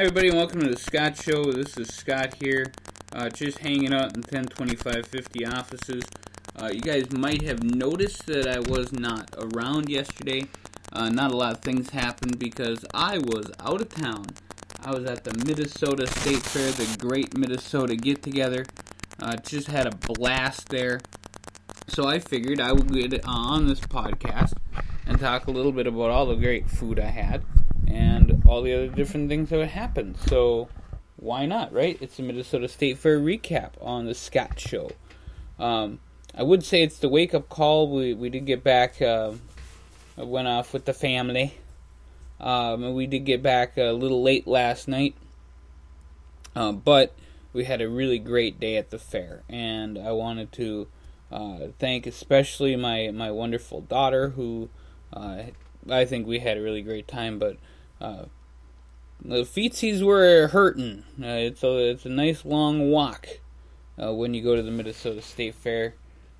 everybody, and welcome to the Scott Show. This is Scott here, just hanging out in 102550 offices. You guys might have noticed that I was not around yesterday. Not a lot of things happened because I was out of town. I was at the Minnesota State Fair, the Great Minnesota Get-Together. Just had a blast there. So I figured I would get on this podcast and talk a little bit about all the great food I had and all the other different things that would happen. So why not, right? It's the Minnesota State Fair recap on the Scott Show. I would say it's the wake-up call. We did get back. I went off with the family. And we did get back a little late last night. But we had a really great day at the fair. And I wanted to thank especially my wonderful daughter, who I think we had a really great time. But the feetsies were hurting. It's a nice long walk when you go to the Minnesota State Fair.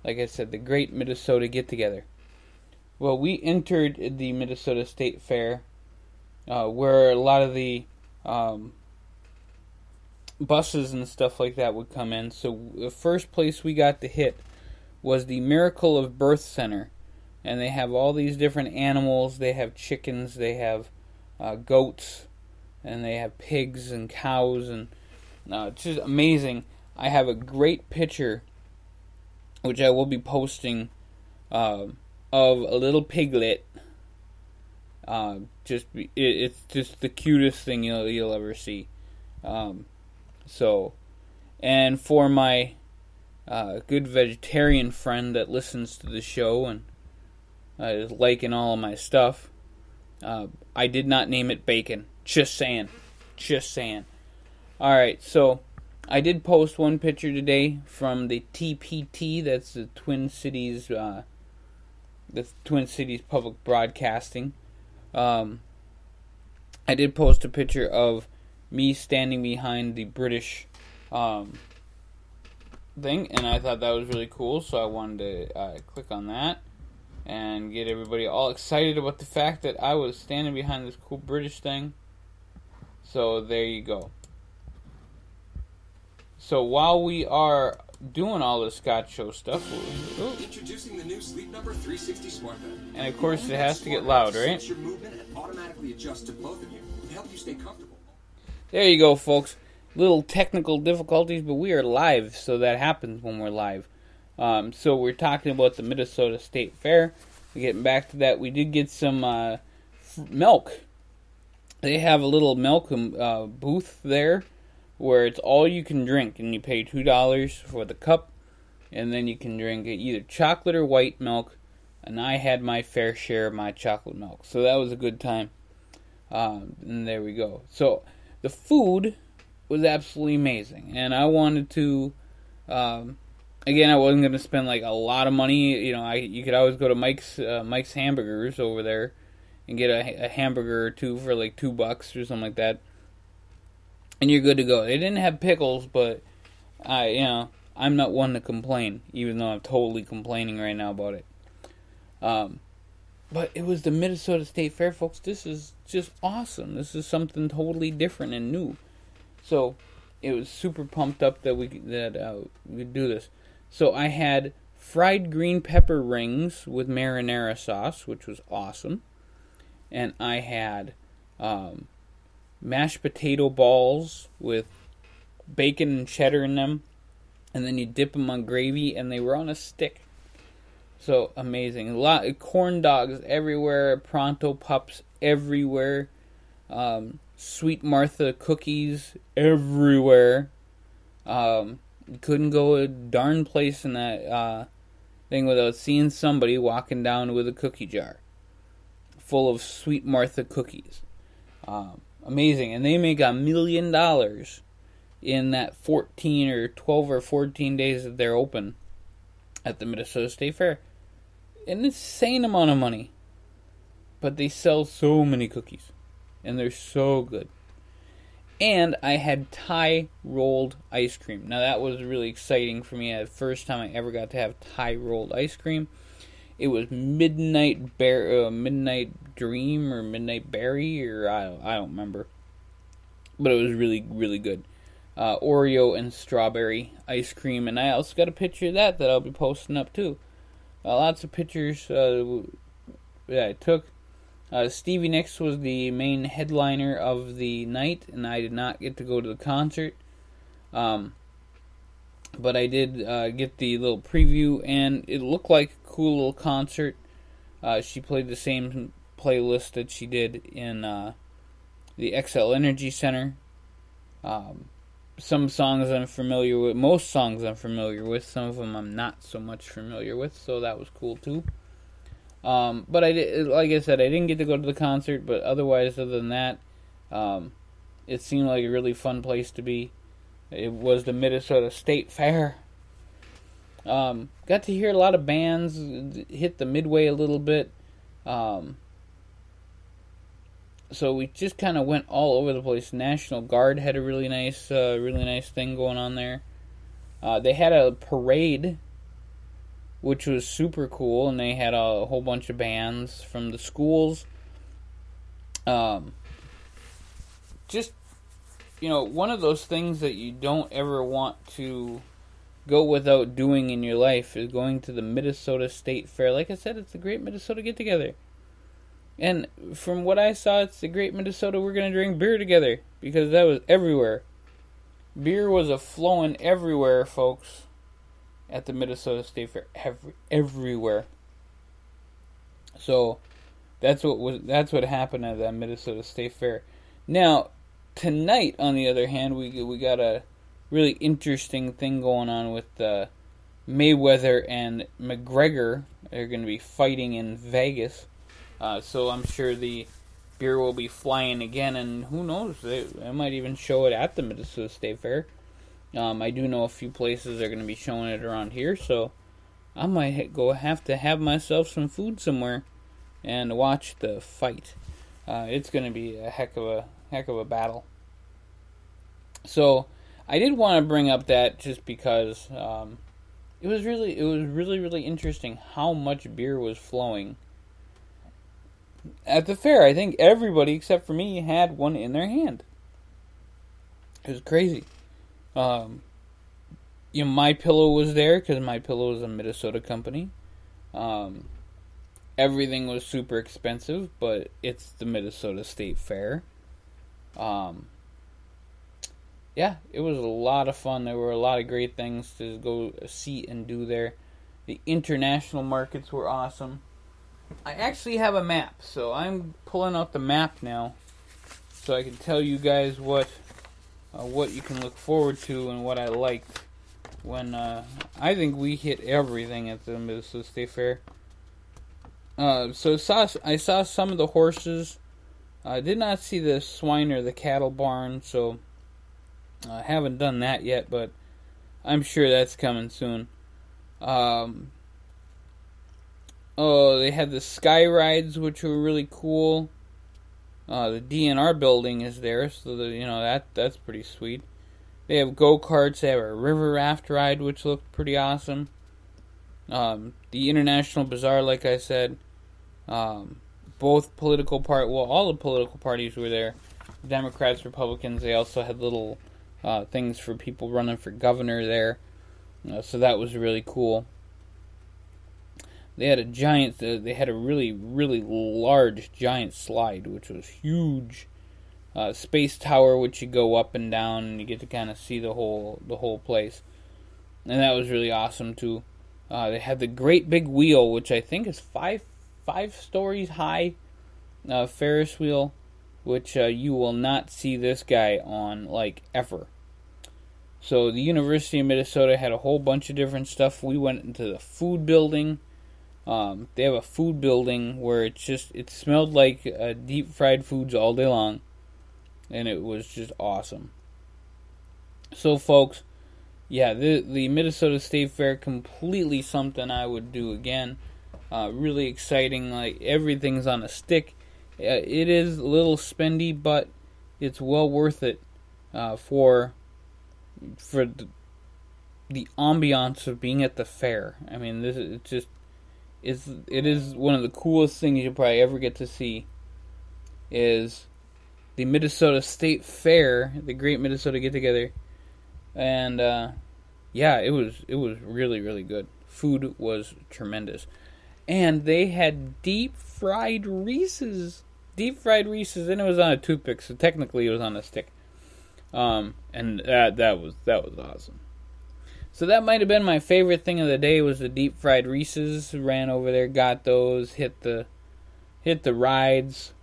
Like I said, the Great Minnesota Get-Together. Well, we entered the Minnesota State Fair where a lot of the buses and stuff like that would come in. So the first place we got to hit was the Miracle of Birth Center. And they have all these different animals. They have chickens, they have goats, and they have pigs and cows. And it's just amazing. I have a great picture, which I will be posting, of a little piglet. It's just the cutest thing you'll ever see. And for my good vegetarian friend that listens to the show and is liking all of my stuff, I did not name it bacon. Just saying. Alright, so I did post one picture today from the TPT, that's the Twin Cities Public Broadcasting. I did post a picture of me standing behind the British thing, and I thought that was really cool, so I wanted to click on that and get everybody all excited about the fact that I was standing behind this cool British thing. So there you go. So while we are doing all the Scott Show stuff, introducing the new Sleep Number 360 smart bed. And of course it has to get loud, right? Your movement and automatically adjust to both of you to help you stay comfortable. There you go, folks. Little technical difficulties, but we are live, so that happens when we're live. So we're talking about the Minnesota State Fair. We're getting back to that. We did get some milk. They have a little milk booth there where it's all you can drink, and you pay $2 for the cup, and then you can drink either chocolate or white milk, and I had my fair share of my chocolate milk, so that was a good time. And there we go. So the food was absolutely amazing, and I wanted to, again, I wasn't going to spend like a lot of money. You could always go to Mike's Hamburgers over there and get a hamburger or two for like $2 or something like that, and you're good to go. They didn't have pickles, but I'm not one to complain, even though I'm totally complaining right now about it. But it was the Minnesota State Fair, folks. This is just awesome. This is something totally different and new. So it was super pumped up that we could do this. So I had fried green pepper rings with marinara sauce, which was awesome. And I had mashed potato balls with bacon and cheddar in them. And then you dip them on gravy, and they were on a stick. So amazing. A lot of corn dogs everywhere, Pronto Pups everywhere, Sweet Martha cookies everywhere. You couldn't go a darn place in that thing without seeing somebody walking down with a cookie jar full of Sweet Martha cookies. Amazing. And they make $1 million in that 14 or 12 or 14 days that they're open at the Minnesota State Fair. An insane amount of money. But they sell so many cookies. And they're so good. And I had Thai rolled ice cream. Now that was really exciting for me. The first time I ever got to have Thai rolled ice cream. It was Midnight Dream or Midnight Berry, or I don't remember. but it was really, really good. Oreo and strawberry ice cream, and I also got a picture of that I'll be posting up too. Lots of pictures that I took. Stevie Nicks was the main headliner of the night, and I did not get to go to the concert. But I did get the little preview, and it looked like a cool little concert. She played the same playlist that she did in the XL Energy Center. Some songs I'm familiar with. Most songs I'm familiar with. Some of them I'm not so much familiar with, so that was cool too. But I did, like I said, I didn't get to go to the concert, but otherwise, other than that, it seemed like a really fun place to be. It was the Minnesota State Fair. Got to hear a lot of bands hit the midway a little bit. So we just kind of went all over the place. National Guard had a really nice thing going on there. They had a parade, which was super cool, and they had a whole bunch of bands from the schools. Just, one of those things that you don't ever want to go without doing in your life is going to the Minnesota State Fair. Like I said, it's the Great Minnesota Get-Together. And from what I saw, it's the Great Minnesota we're going to drink beer together, because that was everywhere. Beer was a-flowing everywhere, folks, at the Minnesota State Fair. Everywhere. So that's what happened at that Minnesota State Fair. Now, tonight, on the other hand, we got a really interesting thing going on with Mayweather and McGregor. They're going to be fighting in Vegas. So I'm sure the beer will be flying again, and who knows, they might even show it at the Minnesota State Fair. I do know a few places are going to be showing it around here, so I might have to have myself some food somewhere and watch the fight. It's going to be a heck of a battle. So I did want to bring up that just because it was really interesting how much beer was flowing at the fair. I think everybody except for me had one in their hand. It was crazy. My Pillow was there because My Pillow is a Minnesota company. Everything was super expensive, but it's the Minnesota State Fair. Yeah, it was a lot of fun. There were a lot of great things to go see and do there. The international markets were awesome. I actually have a map, so I'm pulling out the map now so I can tell you guys what you can look forward to and what I liked when I think we hit everything at the Minnesota State Fair. So I saw some of the horses. I did not see the swine or the cattle barn, so I haven't done that yet, but I'm sure that's coming soon. They had the sky rides, which were really cool. The DNR building is there, so that's pretty sweet. They have go-karts. They have a river raft ride, which looked pretty awesome. The International Bazaar, like I said, both all the political parties were there. Democrats, Republicans. They also had little things for people running for governor there, so that was really cool. They had a really, really large giant slide, which was huge. Space Tower, which you go up and down, and you get to kind of see the whole place. And that was really awesome, too. They had the Great Big Wheel, which I think is five stories high. Ferris wheel, which you will not see this guy on, ever. So the University of Minnesota had a whole bunch of different stuff. We went into the food building. They have a food building where it smelled like deep fried foods all day long, and it was just awesome. So, folks, yeah, the Minnesota State Fair, completely something I would do again. Really exciting, everything's on a stick. It is a little spendy, but it's well worth it for the ambiance of being at the fair. I mean, it is one of the coolest things you'll probably ever get to see. Is the Minnesota State Fair, the Great Minnesota Get Together, and yeah, it was really, really good. Food was tremendous, and they had deep fried Reese's, and it was on a toothpick, so technically it was on a stick. And that was awesome. So that might have been my favorite thing of the day, was the deep fried Reese's. Ran over there, got those, hit the rides.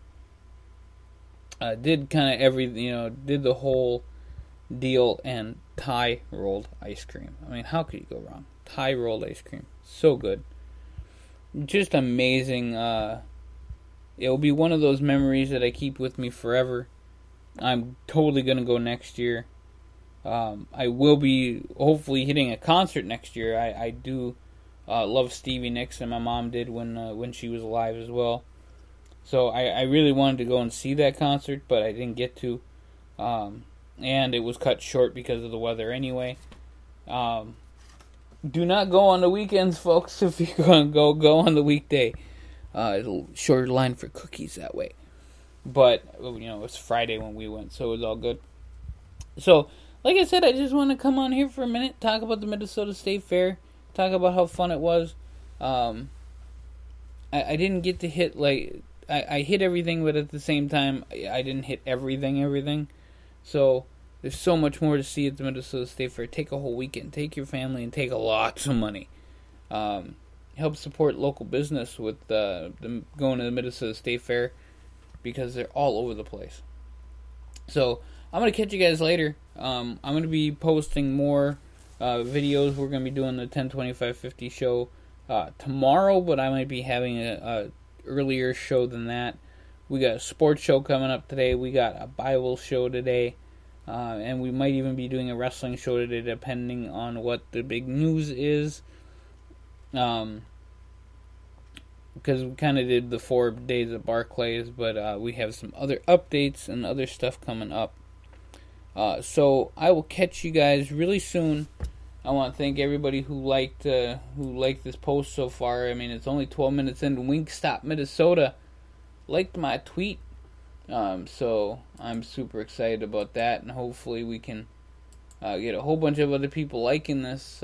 Did kind of did the whole deal, and Thai rolled ice cream. I mean, how could you go wrong? Thai rolled ice cream, so good, just amazing. It will be one of those memories that I keep with me forever. I'm totally gonna go next year. I will be hopefully hitting a concert next year. I do love Stevie Nicks, and my mom did when she was alive as well. So I really wanted to go and see that concert, but I didn't get to. And it was cut short because of the weather anyway. Do not go on the weekends, folks. If you're going to go on the weekday. It'll shorter line for cookies that way. But, it's Friday when we went, so it was all good. So, like I said, I just want to come on here for a minute, talk about the Minnesota State Fair, talk about how fun it was. I didn't get to hit, I hit everything, but at the same time, I didn't hit everything. So, there's so much more to see at the Minnesota State Fair. Take a whole weekend, take your family, and take lots of money. Help support local business with them going to the Minnesota State Fair, because they're all over the place. So, I'm going to catch you guys later. I'm going to be posting more videos. We're going to be doing the 10/25/50 show tomorrow, but I might be having a earlier show than that. We got a sports show coming up today. We got a Bible show today. And we might even be doing a wrestling show today, depending on what the big news is. Because we kind of did the 4 days at Barclays, but we have some other updates and other stuff coming up. So I will catch you guys really soon. I want to thank everybody who liked this post so far. I mean, it's only 12 minutes in. Wingstop Minnesota liked my tweet. So I'm super excited about that, and hopefully we can get a whole bunch of other people liking this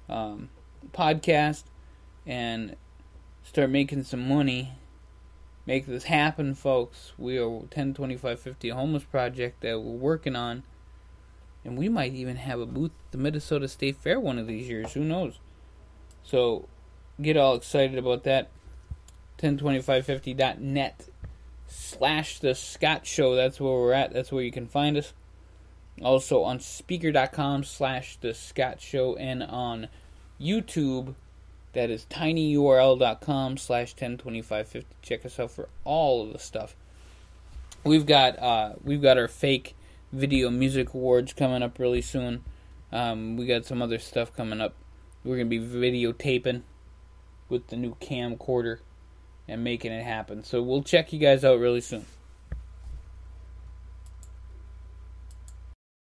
podcast, and start making some money. Make this happen, folks. We are 10/25/50 Homeless Project that we're working on, and we might even have a booth at the Minnesota State Fair one of these years. Who knows? So get all excited about that. 102550.net/The Scott Show. That's where we're at. That's where you can find us. Also on Spreaker.com/The Scott Show, and on YouTube, that is tinyurl.com/102550. Check us out for all of the stuff. We've got our fake video music awards coming up really soon. We got some other stuff coming up. We're gonna be videotaping with the new camcorder and making it happen. So we'll check you guys out really soon.